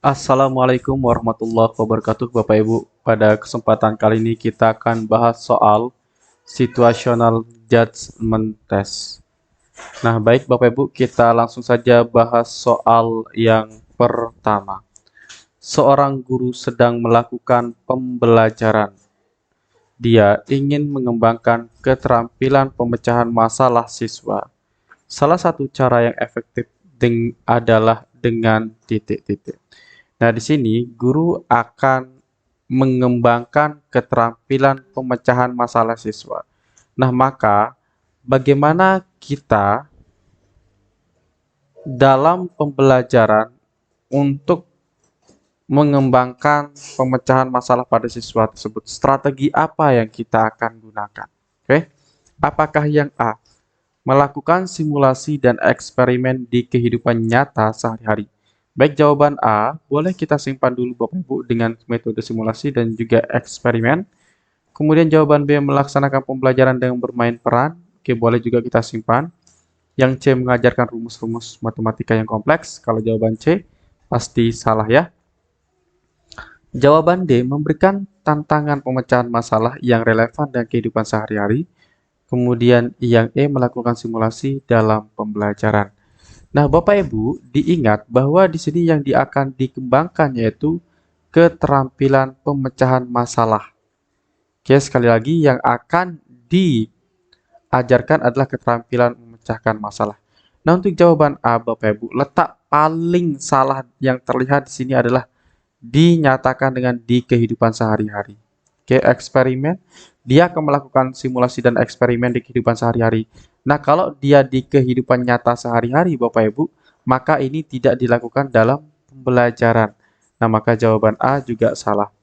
Assalamualaikum warahmatullahi wabarakatuh Bapak Ibu. Pada kesempatan kali ini kita akan bahas soal situational judgment test. Nah, baik Bapak Ibu, kita langsung saja bahas soal yang pertama. Seorang guru sedang melakukan pembelajaran. Dia ingin mengembangkan keterampilan pemecahan masalah siswa. Salah satu cara yang efektif adalah dengan titik-titik. Nah, di sini guru akan mengembangkan keterampilan pemecahan masalah siswa. Nah, maka bagaimana kita dalam pembelajaran untuk mengembangkan pemecahan masalah pada siswa tersebut? Strategi apa yang kita akan gunakan? Oke. Apakah yang A, melakukan simulasi dan eksperimen di kehidupan nyata sehari-hari? Baik, jawaban A, boleh kita simpan dulu Bapak Ibu dengan metode simulasi dan juga eksperimen. Kemudian jawaban B, melaksanakan pembelajaran dengan bermain peran. Oke, boleh juga kita simpan. Yang C, mengajarkan rumus-rumus matematika yang kompleks. Kalau jawaban C, pasti salah ya. Jawaban D, memberikan tantangan pemecahan masalah yang relevan dengan kehidupan sehari-hari. Kemudian yang E, melakukan simulasi dalam pembelajaran. Nah, Bapak Ibu, diingat bahwa di sini yang akan dikembangkan yaitu keterampilan pemecahan masalah. Oke, sekali lagi yang akan diajarkan adalah keterampilan memecahkan masalah. Nah, untuk jawaban A, Bapak Ibu, letak paling salah yang terlihat di sini adalah dinyatakan dengan di kehidupan sehari-hari. Oke, eksperimen, dia akan melakukan simulasi dan eksperimen di kehidupan sehari-hari. Nah, kalau dia di kehidupan nyata sehari-hari, Bapak Ibu, maka ini tidak dilakukan dalam pembelajaran. Nah, maka jawaban A juga salah.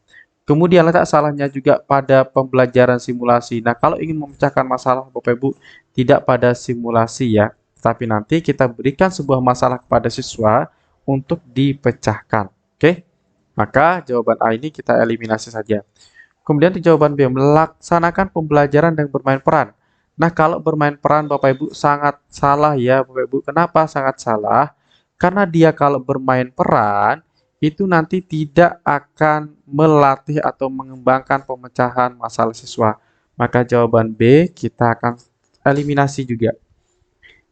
Kemudian letak salahnya juga pada pembelajaran simulasi. Nah, kalau ingin memecahkan masalah, Bapak Ibu, tidak pada simulasi ya, tapi nanti kita berikan sebuah masalah kepada siswa untuk dipecahkan. Oke? Maka jawaban A ini kita eliminasi saja. Kemudian untuk jawaban B, melaksanakan pembelajaran dan bermain peran. Nah, kalau bermain peran Bapak Ibu sangat salah ya Bapak Ibu. Kenapa sangat salah? Karena dia kalau bermain peran, itu nanti tidak akan melatih atau mengembangkan pemecahan masalah siswa. Maka jawaban B kita akan eliminasi juga.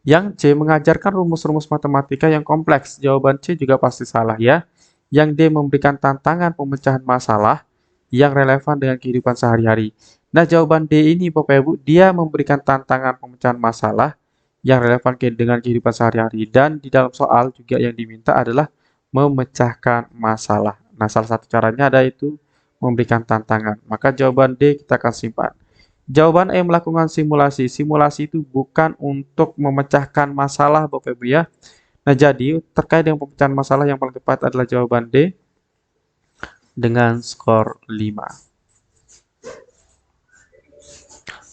Yang C, mengajarkan rumus-rumus matematika yang kompleks. Jawaban C juga pasti salah ya. Yang D, memberikan tantangan pemecahan masalah yang relevan dengan kehidupan sehari-hari. Nah, jawaban D ini Bapak Ibu, dia memberikan tantangan pemecahan masalah yang relevan dengan kehidupan sehari-hari. Dan di dalam soal juga yang diminta adalah memecahkan masalah. Nah, salah satu caranya ada itu memberikan tantangan. Maka jawaban D kita akan simpan. Jawaban E, melakukan simulasi. Simulasi itu bukan untuk memecahkan masalah Bapak Ibu ya. Nah, jadi terkait dengan pemecahan masalah yang paling tepat adalah jawaban D dengan skor 5.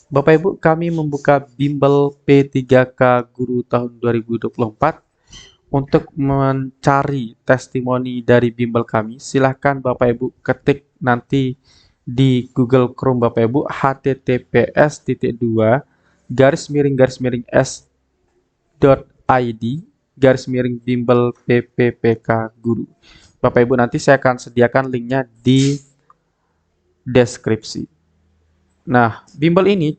Bapak Ibu, kami membuka bimbel P3K Guru tahun 2024 untuk mencari testimoni dari bimbel kami. Silahkan Bapak Ibu ketik nanti di Google Chrome Bapak Ibu https://s.id/bimbel PPPK Guru. Bapak Ibu, nanti saya akan sediakan linknya di deskripsi. Nah, bimbel ini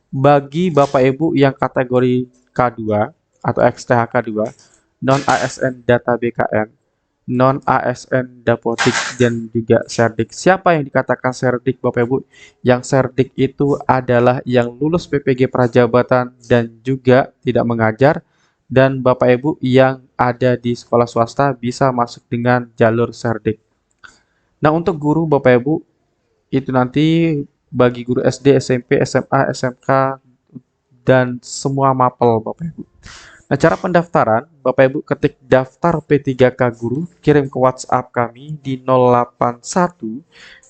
bagi Bapak Ibu yang kategori K2 atau XTHK 2, non-ASN Data BKN, non-ASN Dapodik, dan juga Serdik. Siapa yang dikatakan Serdik Bapak Ibu? Yang Serdik itu adalah yang lulus PPG Prajabatan dan juga tidak mengajar, dan Bapak Ibu yang ada di sekolah swasta bisa masuk dengan jalur Serdik. Nah, untuk guru Bapak Ibu, itu nanti bagi guru SD, SMP, SMA, SMK, dan semua mapel Bapak Ibu. Nah, cara pendaftaran, Bapak Ibu ketik daftar P3K Guru, kirim ke WhatsApp kami di 081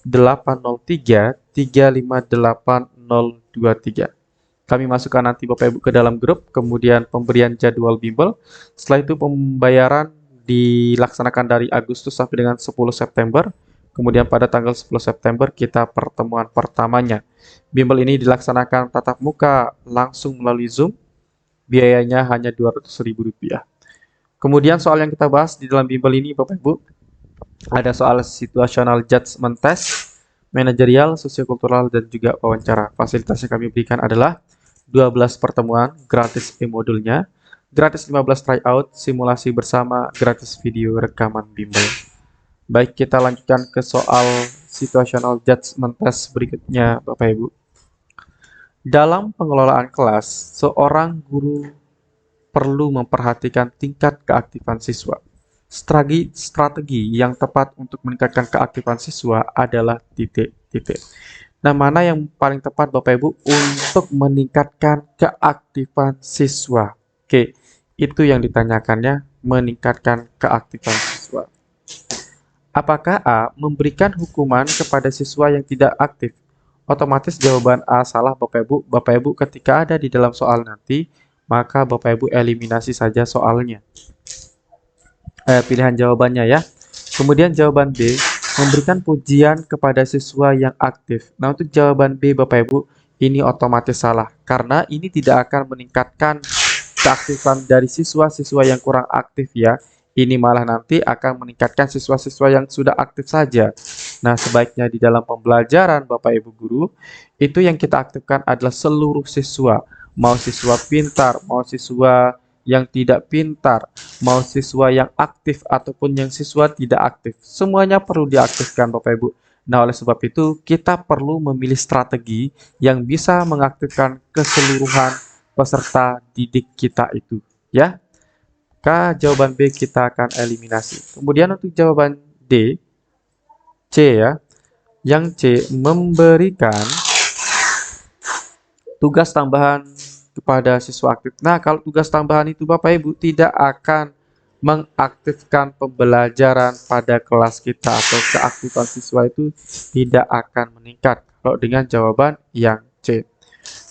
803 358 023. Kami masukkan nanti Bapak Ibu ke dalam grup, kemudian pemberian jadwal bimbel. Setelah itu pembayaran dilaksanakan dari Agustus sampai dengan 10 September. Kemudian pada tanggal 10 September kita pertemuan pertamanya. Bimbel ini dilaksanakan tatap muka langsung melalui Zoom. Biayanya hanya Rp200.000. Kemudian soal yang kita bahas di dalam bimbel ini Bapak Ibu, Ada soal situational judgment test, manajerial, sosiokultural, dan juga wawancara. Fasilitas yang kami berikan adalah 12 pertemuan, gratis e-modulnya, gratis 15 tryout, simulasi bersama, gratis video rekaman bimbel. Baik, kita lanjutkan ke soal situational judgment test berikutnya, Bapak Ibu. Dalam pengelolaan kelas, seorang guru perlu memperhatikan tingkat keaktifan siswa. Strategi yang tepat untuk meningkatkan keaktifan siswa adalah titik-titik. Nah, mana yang paling tepat Bapak Ibu untuk meningkatkan keaktifan siswa? Oke, itu yang ditanyakannya, meningkatkan keaktifan siswa. Apakah A, memberikan hukuman kepada siswa yang tidak aktif? Otomatis jawaban A salah Bapak Ibu. Bapak Ibu ketika ada di dalam soal nanti, maka Bapak Ibu eliminasi saja soalnya. Pilihan jawabannya ya. Kemudian jawaban B, memberikan pujian kepada siswa yang aktif. Nah, untuk jawaban B Bapak Ibu, ini otomatis salah. Karena ini tidak akan meningkatkan keaktifan dari siswa-siswa yang kurang aktif ya. Ini malah nanti akan meningkatkan siswa-siswa yang sudah aktif saja. Nah, sebaiknya di dalam pembelajaran Bapak Ibu Guru, itu yang kita aktifkan adalah seluruh siswa. Mau siswa pintar, mau siswa yang tidak pintar, mau siswa yang aktif ataupun yang siswa tidak aktif. Semuanya perlu diaktifkan Bapak Ibu. Nah, oleh sebab itu kita perlu memilih strategi yang bisa mengaktifkan keseluruhan peserta didik kita itu, ya. Jawaban B kita akan eliminasi. Kemudian untuk jawaban D, C ya. Yang C memberikan tugas tambahan kepada siswa aktif. Nah, kalau tugas tambahan itu Bapak Ibu tidak akan mengaktifkan pembelajaran pada kelas kita atau keaktifan siswa itu tidak akan meningkat kalau dengan jawaban yang C.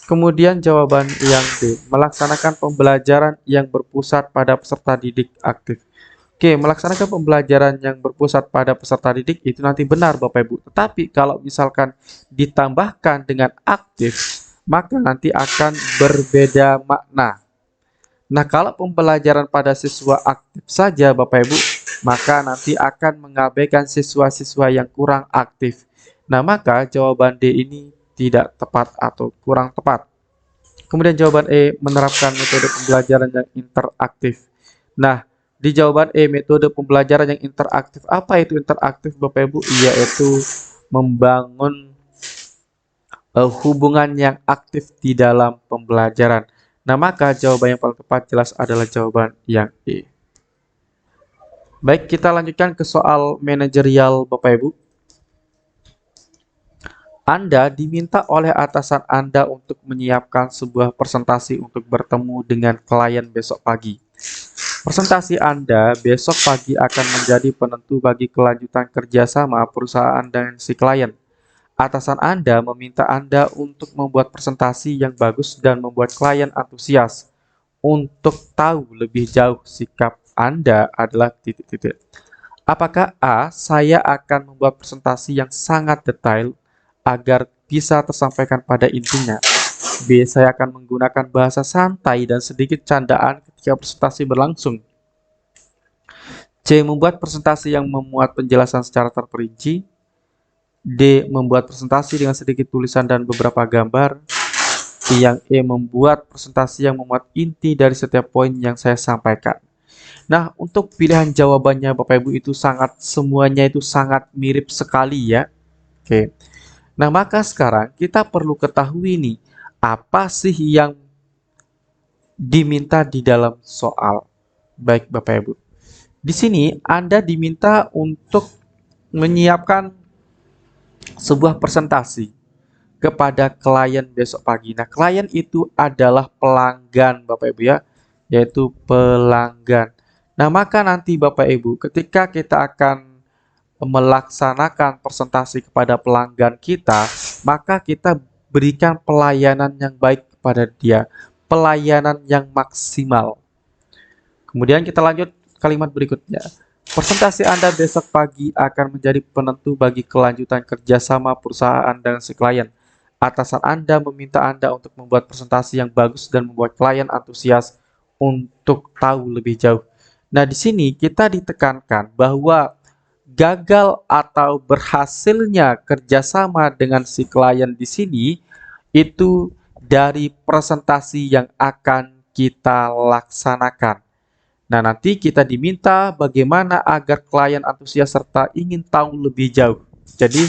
Kemudian jawaban yang D, melaksanakan pembelajaran yang berpusat pada peserta didik aktif. Oke, melaksanakan pembelajaran yang berpusat pada peserta didik itu nanti benar Bapak Ibu. Tetapi kalau misalkan ditambahkan dengan aktif, maka nanti akan berbeda makna. Nah, kalau pembelajaran pada siswa aktif saja Bapak Ibu, maka nanti akan mengabaikan siswa-siswa yang kurang aktif. Nah, maka jawaban D ini tidak tepat atau kurang tepat. Kemudian jawaban E, menerapkan metode pembelajaran yang interaktif. Nah, di jawaban E, metode pembelajaran yang interaktif. Apa itu interaktif Bapak Ibu? Yaitu membangun hubungan yang aktif di dalam pembelajaran. Nah, maka jawaban yang paling tepat jelas adalah jawaban yang E. Baik, kita lanjutkan ke soal manajerial Bapak Ibu. Anda diminta oleh atasan Anda untuk menyiapkan sebuah presentasi untuk bertemu dengan klien besok pagi. Presentasi Anda besok pagi akan menjadi penentu bagi kelanjutan kerjasama perusahaan dengan si klien. Atasan Anda meminta Anda untuk membuat presentasi yang bagus dan membuat klien antusias. Untuk tahu lebih jauh sikap Anda adalah titik-titik. Apakah A, saya akan membuat presentasi yang sangat detail agar bisa tersampaikan pada intinya. B, saya akan menggunakan bahasa santai dan sedikit candaan ketika presentasi berlangsung. C, membuat presentasi yang memuat penjelasan secara terperinci. D, membuat presentasi dengan sedikit tulisan dan beberapa gambar. Yang E, membuat presentasi yang memuat inti dari setiap poin yang saya sampaikan. Nah, untuk pilihan jawabannya Bapak Ibu itu semuanya itu sangat mirip sekali ya. Oke. Nah, maka sekarang kita perlu ketahui nih, apa sih yang diminta di dalam soal. Baik Bapak Ibu. Di sini Anda diminta untuk menyiapkan sebuah presentasi kepada klien besok pagi. Nah, klien itu adalah pelanggan Bapak Ibu ya, yaitu pelanggan. Nah, maka nanti Bapak Ibu ketika kita akan melaksanakan presentasi kepada pelanggan kita, maka kita berikan pelayanan yang baik kepada dia, pelayanan yang maksimal. Kemudian kita lanjut kalimat berikutnya. Presentasi Anda besok pagi akan menjadi penentu bagi kelanjutan kerjasama perusahaan dengan si klien. Atasan Anda meminta Anda untuk membuat presentasi yang bagus dan membuat klien antusias untuk tahu lebih jauh. Nah, di sini kita ditekankan bahwa gagal atau berhasilnya kerjasama dengan si klien di sini itu dari presentasi yang akan kita laksanakan. Nah, nanti kita diminta bagaimana agar klien antusias serta ingin tahu lebih jauh. Jadi,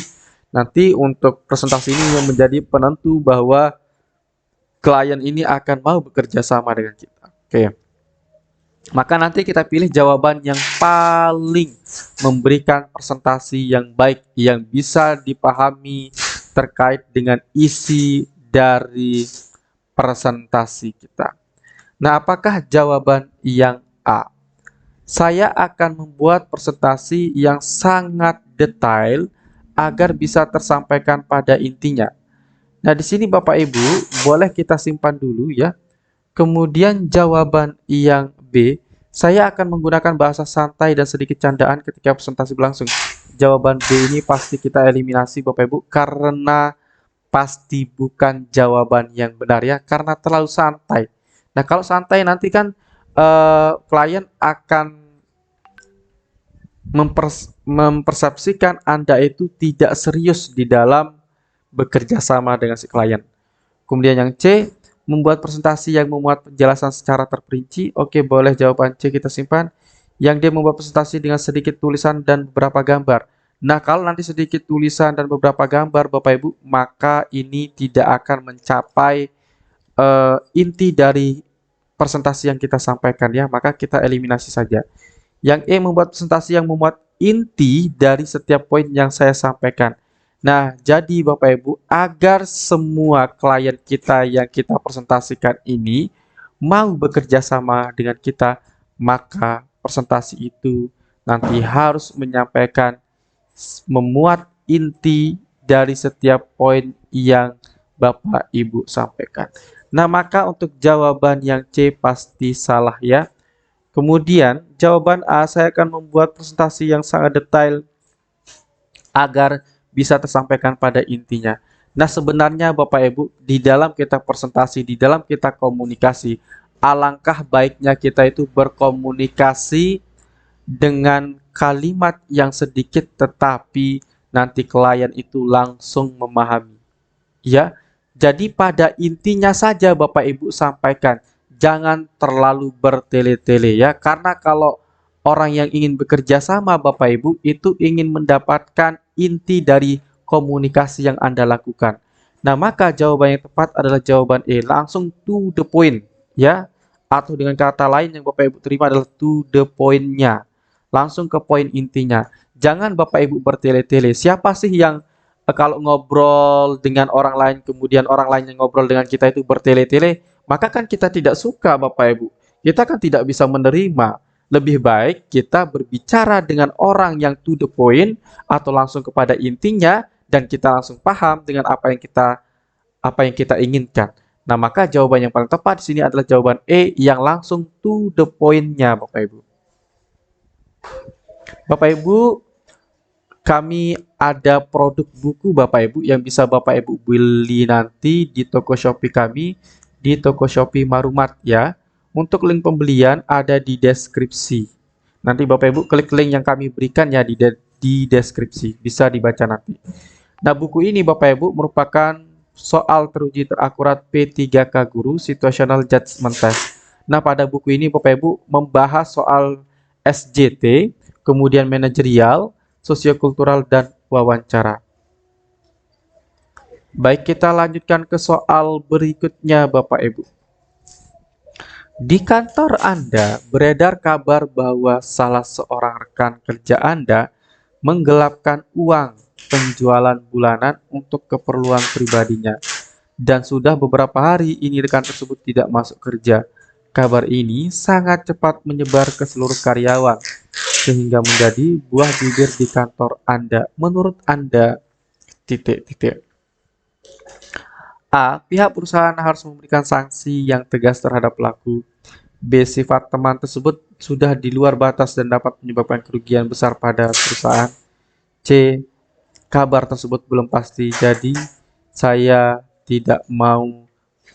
nanti untuk presentasi ini yang menjadi penentu bahwa klien ini akan mau bekerja sama dengan kita. Oke. Maka nanti kita pilih jawaban yang paling memberikan presentasi yang baik, yang bisa dipahami terkait dengan isi dari presentasi kita. Nah, apakah jawaban yang A? Saya akan membuat presentasi yang sangat detail agar bisa tersampaikan pada intinya. Nah, di sini Bapak Ibu, boleh kita simpan dulu ya. Kemudian jawaban yang B, saya akan menggunakan bahasa santai dan sedikit candaan ketika presentasi berlangsung. Jawaban B ini pasti kita eliminasi Bapak Ibu karena pasti bukan jawaban yang benar ya, karena terlalu santai. Nah, kalau santai nanti kan klien akan mempersepsikan Anda itu tidak serius di dalam bekerja sama dengan si klien. Kemudian yang C, membuat presentasi yang memuat penjelasan secara terperinci. Oke, boleh jawaban C kita simpan. Yang D, membuat presentasi dengan sedikit tulisan dan beberapa gambar. Nah, kalau nanti sedikit tulisan dan beberapa gambar, Bapak Ibu, maka ini tidak akan mencapai inti dari presentasi yang kita sampaikan ya. Maka kita eliminasi saja. Yang E, membuat presentasi yang memuat inti dari setiap poin yang saya sampaikan. Nah, jadi Bapak Ibu, agar semua klien kita yang kita presentasikan ini mau bekerja sama dengan kita, maka presentasi itu nanti harus menyampaikan memuat inti dari setiap poin yang Bapak Ibu sampaikan. Nah, maka untuk jawaban yang C pasti salah ya. Kemudian jawaban A, saya akan membuat presentasi yang sangat detail agar bisa tersampaikan pada intinya. Nah, sebenarnya Bapak Ibu, di dalam kita presentasi, di dalam kita komunikasi, alangkah baiknya kita itu berkomunikasi dengan kalimat yang sedikit tetapi nanti klien itu langsung memahami. Ya. Jadi pada intinya saja Bapak Ibu sampaikan. Jangan terlalu bertele-tele ya, karena kalau orang yang ingin bekerja sama Bapak Ibu itu ingin mendapatkan inti dari komunikasi yang Anda lakukan. Nah, maka jawaban yang tepat adalah jawaban E, langsung to the point ya. Atau dengan kata lain yang Bapak Ibu terima adalah to the point-nya. Langsung ke poin intinya. Jangan Bapak Ibu bertele-tele. Siapa sih yang kalau ngobrol dengan orang lain kemudian orang lain yang ngobrol dengan kita itu bertele-tele, maka kan kita tidak suka Bapak Ibu. Kita kan tidak bisa menerima. Lebih baik kita berbicara dengan orang yang to the point atau langsung kepada intinya dan kita langsung paham dengan apa yang kita inginkan. Nah, maka jawaban yang paling tepat di sini adalah jawaban E yang langsung to the point-nya, Bapak Ibu. Bapak Ibu, kami ada produk buku Bapak Ibu yang bisa Bapak Ibu beli nanti di toko Shopee kami, di toko Shopee Marumart ya. Untuk link pembelian ada di deskripsi. Nanti Bapak Ibu klik link yang kami berikan ya di deskripsi. Bisa dibaca nanti. Nah, buku ini Bapak Ibu merupakan soal teruji terakurat P3K Guru Situational Judgment Test. Nah, pada buku ini Bapak Ibu membahas soal SJT, kemudian manajerial, sosiokultural, dan wawancara. Baik, kita lanjutkan ke soal berikutnya Bapak Ibu. Di kantor Anda beredar kabar bahwa salah seorang rekan kerja Anda menggelapkan uang penjualan bulanan untuk keperluan pribadinya. Dan sudah beberapa hari ini rekan tersebut tidak masuk kerja. Kabar ini sangat cepat menyebar ke seluruh karyawan, sehingga menjadi buah bibir di kantor Anda. Menurut Anda, A. Pihak perusahaan harus memberikan sanksi yang tegas terhadap pelaku. B. Sifat teman tersebut sudah di luar batas dan dapat menyebabkan kerugian besar pada perusahaan. C. Kabar tersebut belum pasti, jadi saya tidak mau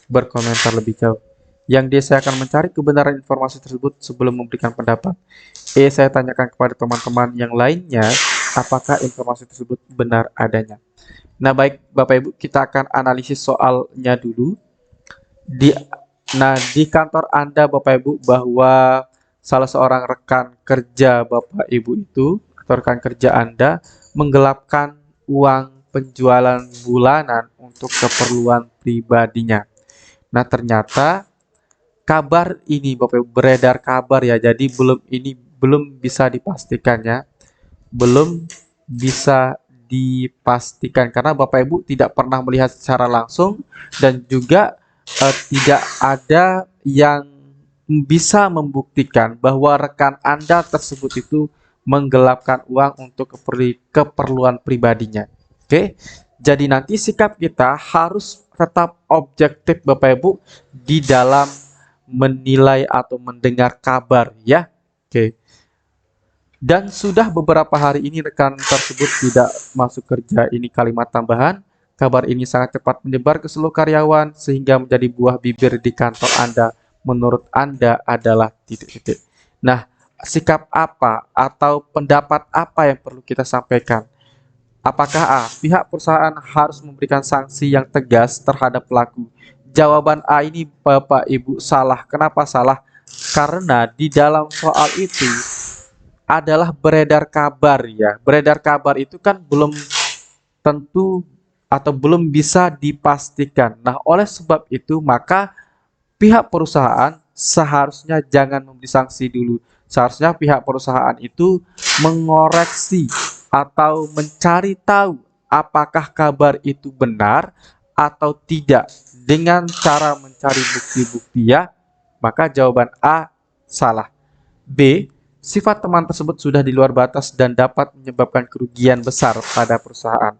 berkomentar lebih jauh. Yang D. Saya akan mencari kebenaran informasi tersebut sebelum memberikan pendapat. E. Saya tanyakan kepada teman-teman yang lainnya apakah informasi tersebut benar adanya. Nah, baik Bapak Ibu, kita akan analisis soalnya dulu. Di kantor Anda Bapak Ibu, bahwa salah seorang rekan kerja Bapak Ibu itu atau rekan kerja Anda menggelapkan uang penjualan bulanan untuk keperluan pribadinya. Nah, ternyata kabar ini Bapak Ibu, beredar kabar ya. Jadi belum bisa dipastikannya, belum bisa dipastikan karena Bapak Ibu tidak pernah melihat secara langsung dan juga tidak ada yang bisa membuktikan bahwa rekan Anda tersebut itu menggelapkan uang untuk keperluan pribadinya. Oke. Jadi nanti sikap kita harus tetap objektif Bapak Ibu di dalam menilai atau mendengar kabar ya. Oke. Dan sudah beberapa hari ini rekan tersebut tidak masuk kerja. Ini kalimat tambahan. Kabar ini sangat cepat menyebar ke seluruh karyawan sehingga menjadi buah bibir di kantor Anda. Menurut Anda adalah titik-titik. Nah, sikap apa atau pendapat apa yang perlu kita sampaikan? Apakah A, pihak perusahaan harus memberikan sanksi yang tegas terhadap pelaku? Jawaban A ini Bapak Ibu salah. Kenapa salah? Karena di dalam soal itu adalah beredar kabar ya. Beredar kabar itu kan belum tentu atau belum bisa dipastikan. Nah, oleh sebab itu maka pihak perusahaan seharusnya jangan memberi sanksi dulu. Seharusnya pihak perusahaan itu mengoreksi atau mencari tahu apakah kabar itu benar atau tidak dengan cara mencari bukti-bukti ya. Maka jawaban A salah. B, sifat teman tersebut sudah di luar batas dan dapat menyebabkan kerugian besar pada perusahaan.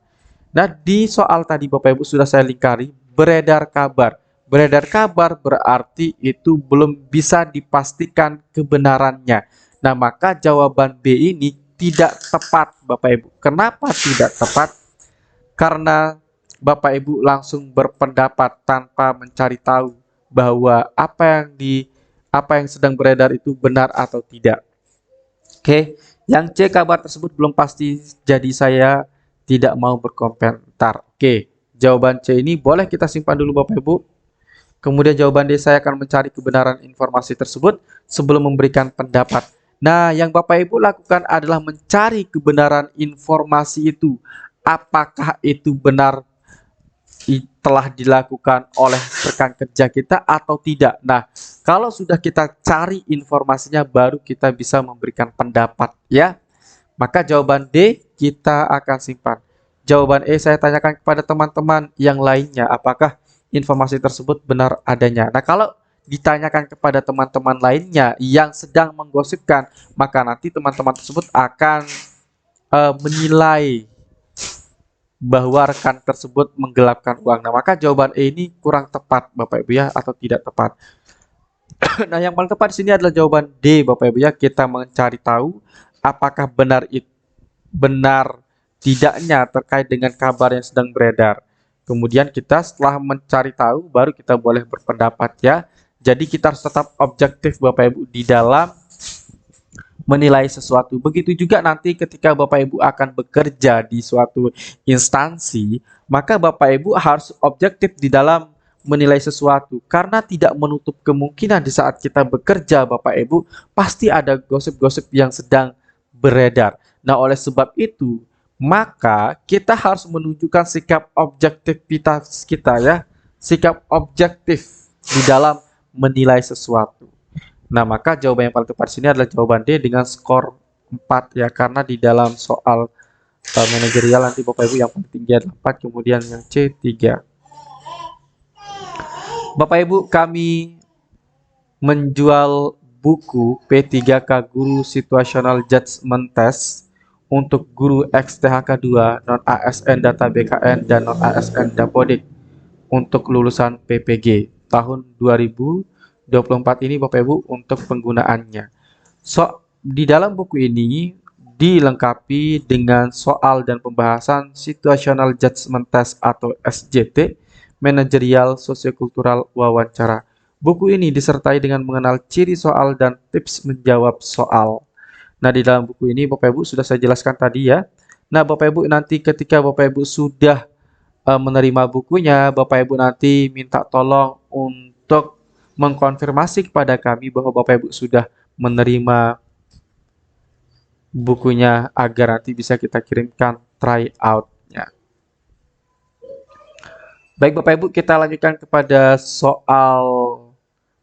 Nah, di soal tadi Bapak Ibu sudah saya lingkari, beredar kabar. Beredar kabar berarti itu belum bisa dipastikan kebenarannya. Nah, maka jawaban B ini tidak tepat Bapak Ibu. Kenapa tidak tepat? Karena Bapak Ibu langsung berpendapat tanpa mencari tahu bahwa apa yang sedang beredar itu benar atau tidak. Oke, yang C, kabar tersebut belum pasti, jadi saya tidak mau berkomentar. Oke, jawaban C ini boleh kita simpan dulu Bapak Ibu. Kemudian jawaban D, saya akan mencari kebenaran informasi tersebut sebelum memberikan pendapat. Nah, yang Bapak Ibu lakukan adalah mencari kebenaran informasi itu. Apakah itu benar telah dilakukan oleh rekan kerja kita atau tidak. Nah, kalau sudah kita cari informasinya baru kita bisa memberikan pendapat ya. Maka jawaban D kita akan simpan. Jawaban E saya tanyakan kepada teman-teman yang lainnya apakah informasi tersebut benar adanya. Nah, kalau ditanyakan kepada teman-teman lainnya yang sedang menggosipkan, maka nanti teman-teman tersebut akan menilai bahwa rekan tersebut menggelapkan uang. Nah, maka jawaban E ini kurang tepat Bapak Ibu ya, atau tidak tepat. Nah, yang paling tepat di sini adalah jawaban D Bapak Ibu ya. Kita mencari tahu apakah benar tidaknya terkait dengan kabar yang sedang beredar. Kemudian kita setelah mencari tahu baru kita boleh berpendapat ya. Jadi kita harus tetap objektif Bapak Ibu di dalam menilai sesuatu. Begitu juga nanti ketika Bapak Ibu akan bekerja di suatu instansi, maka Bapak Ibu harus objektif di dalam menilai sesuatu karena tidak menutup kemungkinan di saat kita bekerja Bapak Ibu pasti ada gosip-gosip yang sedang beredar. Nah, oleh sebab itu, maka kita harus menunjukkan sikap objektivitas kita ya, sikap objektif di dalam menilai sesuatu. Nah, maka jawaban yang paling tepat di sini adalah jawaban D dengan skor 4 ya, karena di dalam soal manajerial nanti Bapak Ibu yang paling tinggi adalah 4, kemudian yang C 3. Bapak Ibu, kami menjual buku P3K Guru Situational Judgment Test untuk guru XTHK 2, non-ASN Data BKN dan non-ASN Dapodik untuk lulusan PPG tahun 2024 ini Bapak Ibu untuk penggunaannya. Di dalam buku ini dilengkapi dengan soal dan pembahasan Situational Judgment Test atau SJT, manajerial sosiokultural wawancara. Buku ini disertai dengan mengenal ciri soal dan tips menjawab soal. Nah, di dalam buku ini Bapak Ibu sudah saya jelaskan tadi ya, Nah, Bapak Ibu nanti ketika Bapak Ibu sudah menerima bukunya, Bapak Ibu nanti minta tolong untuk mengkonfirmasi kepada kami bahwa Bapak Ibu sudah menerima bukunya agar nanti bisa kita kirimkan tryout-nya. Baik Bapak Ibu, kita lanjutkan kepada soal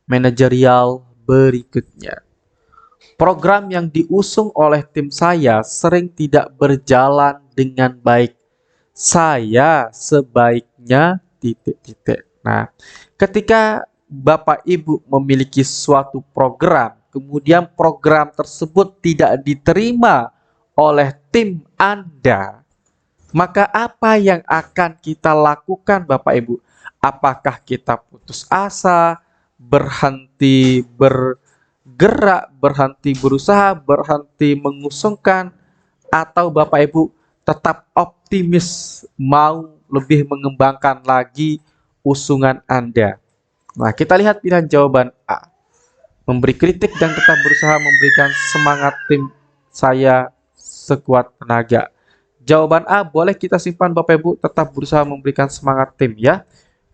manajerial berikutnya. Program yang diusung oleh tim saya sering tidak berjalan dengan baik. Saya sebaiknya titik-titik. Nah, ketika Bapak Ibu memiliki suatu program, kemudian program tersebut tidak diterima oleh tim Anda, maka apa yang akan kita lakukan Bapak Ibu? Apakah kita putus asa, berhenti bergerak, berhenti berusaha, berhenti mengusungkan, atau Bapak Ibu tetap optimis mau lebih mengembangkan lagi usungan Anda? Nah, kita lihat pilihan jawaban A. Memberi kritik dan tetap berusaha memberikan semangat tim saya sekuat tenaga. Jawaban A boleh kita simpan Bapak Ibu, tetap berusaha memberikan semangat tim ya.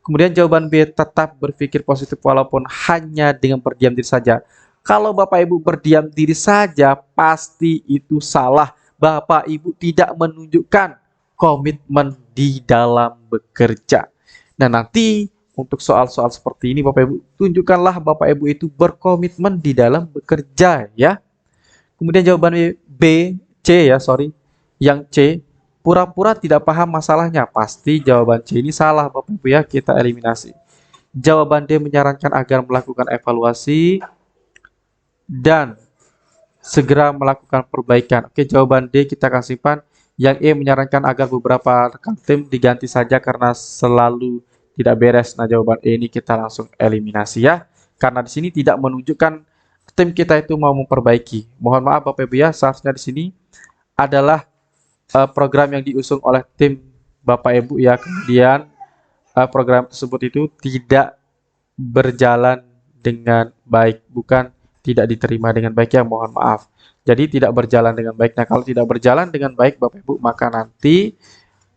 Kemudian jawaban B, tetap berpikir positif walaupun hanya dengan berdiam diri saja. Kalau Bapak Ibu berdiam diri saja, pasti itu salah. Bapak Ibu tidak menunjukkan komitmen di dalam bekerja. Nah, nanti untuk soal-soal seperti ini Bapak Ibu, tunjukkanlah Bapak Ibu itu berkomitmen di dalam bekerja ya. Kemudian jawaban B, C ya, sorry. Yang C, pura-pura tidak paham masalahnya. Pasti jawaban C ini salah Bapak Ibu ya, kita eliminasi. Jawaban D menyarankan agar melakukan evaluasi dan segera melakukan perbaikan. Oke, jawaban D kita akan simpan. Yang E menyarankan agar beberapa rekan tim diganti saja karena selalu tidak beres. Nah, jawaban E ini kita langsung eliminasi ya. Karena di sini tidak menunjukkan tim kita itu mau memperbaiki. Mohon maaf Bapak Ibu ya, seharusnya di sini adalah program yang diusung oleh tim Bapak Ibu ya. Kemudian program tersebut itu tidak berjalan dengan baik, bukan tidak diterima dengan baik ya, mohon maaf. Jadi tidak berjalan dengan baik. Nah, kalau tidak berjalan dengan baik Bapak Ibu, maka nanti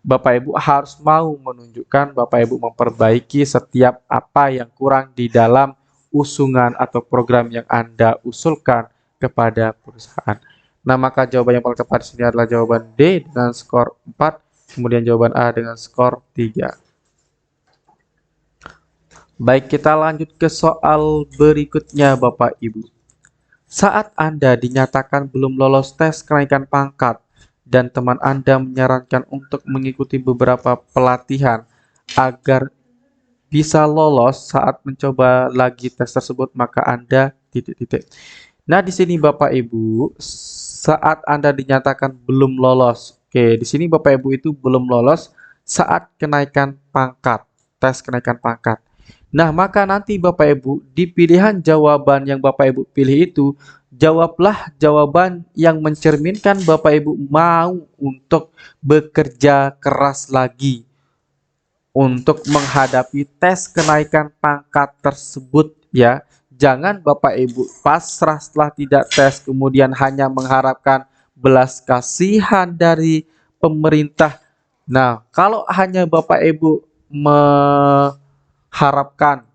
Bapak Ibu harus mau menunjukkan Bapak Ibu memperbaiki setiap apa yang kurang di dalam usungan atau program yang Anda usulkan kepada perusahaan. Nah, maka jawaban yang paling tepat di sini adalah jawaban D dengan skor 4, kemudian jawaban A dengan skor 3. Baik, kita lanjut ke soal berikutnya Bapak Ibu. Saat Anda dinyatakan belum lolos tes kenaikan pangkat dan teman Anda menyarankan untuk mengikuti beberapa pelatihan agar bisa lolos saat mencoba lagi tes tersebut, maka Anda titik-titik. Nah, di sini Bapak Ibu, saat Anda dinyatakan belum lolos. Oke, di sini Bapak Ibu itu belum lolos saat kenaikan pangkat, tes kenaikan pangkat. Nah, maka nanti Bapak Ibu di pilihan jawaban yang Bapak Ibu pilih itu, jawablah jawaban yang mencerminkan Bapak Ibu mau untuk bekerja keras lagi untuk menghadapi tes kenaikan pangkat tersebut ya. Jangan Bapak Ibu pasrah setelah tidak tes kemudian hanya mengharapkan belas kasihan dari pemerintah. Nah, kalau hanya Bapak Ibu harapkan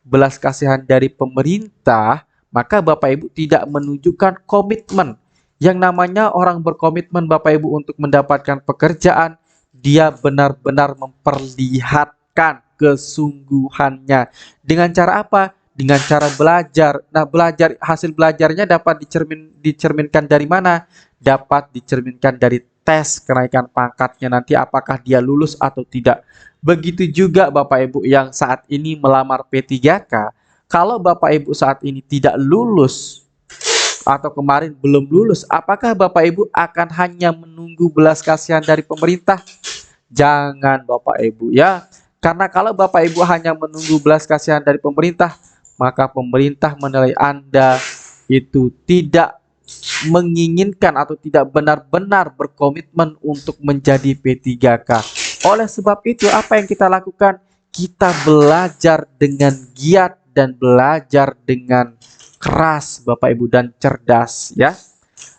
belas kasihan dari pemerintah, maka Bapak Ibu tidak menunjukkan komitmen. Yang namanya orang berkomitmen Bapak Ibu untuk mendapatkan pekerjaan, dia benar-benar memperlihatkan kesungguhannya. Dengan cara apa? Dengan cara belajar. Nah, hasil belajarnya dapat dicerminkan dari mana? Dapat dicerminkan dari tes kenaikan pangkatnya nanti, apakah dia lulus atau tidak. Begitu juga Bapak Ibu yang saat ini melamar P3K, kalau Bapak Ibu saat ini tidak lulus atau kemarin belum lulus, apakah Bapak Ibu akan hanya menunggu belas kasihan dari pemerintah? Jangan Bapak Ibu ya. Karena kalau Bapak Ibu hanya menunggu belas kasihan dari pemerintah, maka pemerintah menilai Anda itu tidak menginginkan atau tidak benar-benar berkomitmen untuk menjadi P3K. Oleh sebab itu, apa yang kita lakukan? Kita belajar dengan giat dan belajar dengan keras, Bapak Ibu, dan cerdas ya.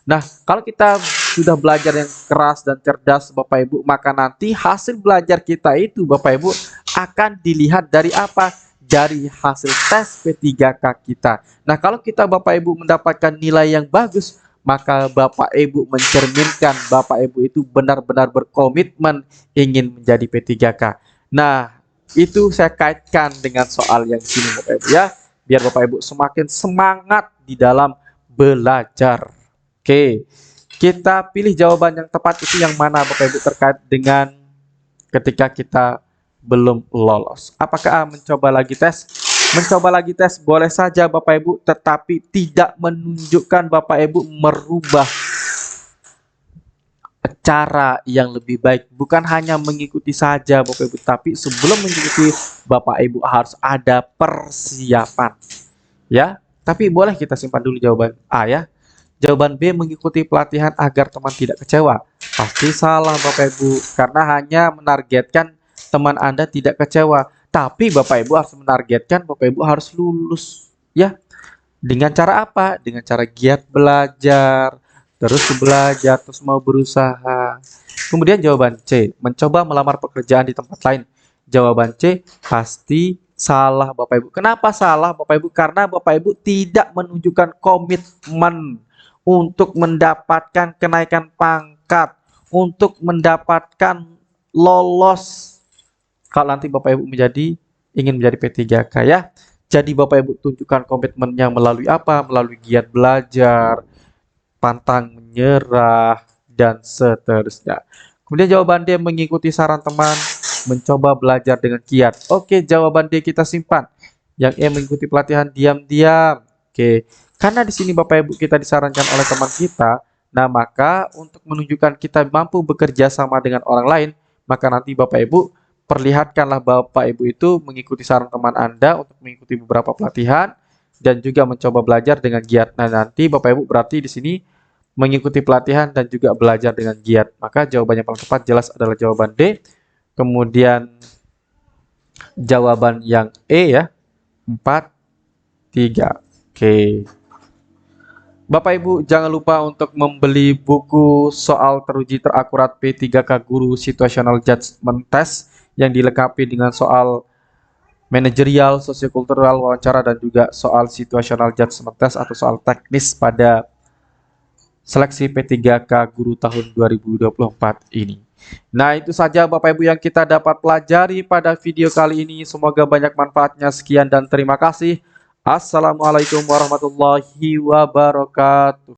Nah, kalau kita sudah belajar yang keras dan cerdas Bapak Ibu, maka nanti hasil belajar kita itu Bapak Ibu akan dilihat dari apa? Dari hasil tes P3K kita. Nah, kalau kita Bapak Ibu mendapatkan nilai yang bagus, maka Bapak Ibu mencerminkan Bapak Ibu itu benar-benar berkomitmen ingin menjadi P3K. Nah, itu saya kaitkan dengan soal yang sini Bapak Ibu ya, biar Bapak Ibu semakin semangat di dalam belajar. Oke, kita pilih jawaban yang tepat itu yang mana Bapak Ibu terkait dengan ketika kita belum lolos. Apakah A, mencoba lagi tes? Mencoba lagi tes boleh saja Bapak Ibu, tetapi tidak menunjukkan Bapak Ibu merubah cara yang lebih baik. Bukan hanya mengikuti saja Bapak Ibu, tapi sebelum mengikuti Bapak Ibu harus ada persiapan. Ya, tapi boleh kita simpan dulu jawaban A ya. Jawaban B, mengikuti pelatihan agar teman tidak kecewa. Pasti salah Bapak Ibu, karena hanya menargetkan teman Anda tidak kecewa. Tapi Bapak Ibu harus menargetkan Bapak Ibu harus lulus. Ya, dengan cara apa? Dengan cara giat belajar, terus mau berusaha. Kemudian jawaban C, mencoba melamar pekerjaan di tempat lain. Jawaban C pasti salah Bapak Ibu. Kenapa salah Bapak Ibu? Karena Bapak Ibu tidak menunjukkan komitmen untuk mendapatkan kenaikan pangkat, untuk mendapatkan lolos kalau nanti Bapak Ibu ingin menjadi P3K ya. Jadi Bapak Ibu tunjukkan komitmennya melalui apa? Melalui giat belajar, pantang menyerah, dan seterusnya. Kemudian jawaban D, mengikuti saran teman, mencoba belajar dengan giat. Oke, jawaban D kita simpan. Yang E, mengikuti pelatihan diam-diam. Oke, karena di sini Bapak Ibu kita disarankan oleh teman kita, nah maka untuk menunjukkan kita mampu bekerja sama dengan orang lain, maka nanti Bapak Ibu perlihatkanlah Bapak Ibu itu mengikuti saran teman Anda untuk mengikuti beberapa pelatihan dan juga mencoba belajar dengan giat. Nah, nanti Bapak Ibu berarti di sini mengikuti pelatihan dan juga belajar dengan giat. Maka jawabannya paling tepat jelas adalah jawaban D. Kemudian jawaban yang E ya, 4, 3. Oke. Bapak Ibu jangan lupa untuk membeli buku soal teruji terakurat P3K Guru Situational Judgment Test yang dilengkapi dengan soal manajerial, sosiokultural, wawancara, dan juga soal situational judgment test atau soal teknis pada seleksi P3K Guru tahun 2024 ini. Nah, itu saja Bapak Ibu yang kita dapat pelajari pada video kali ini. Semoga banyak manfaatnya. Sekian dan terima kasih. Assalamualaikum warahmatullahi wabarakatuh.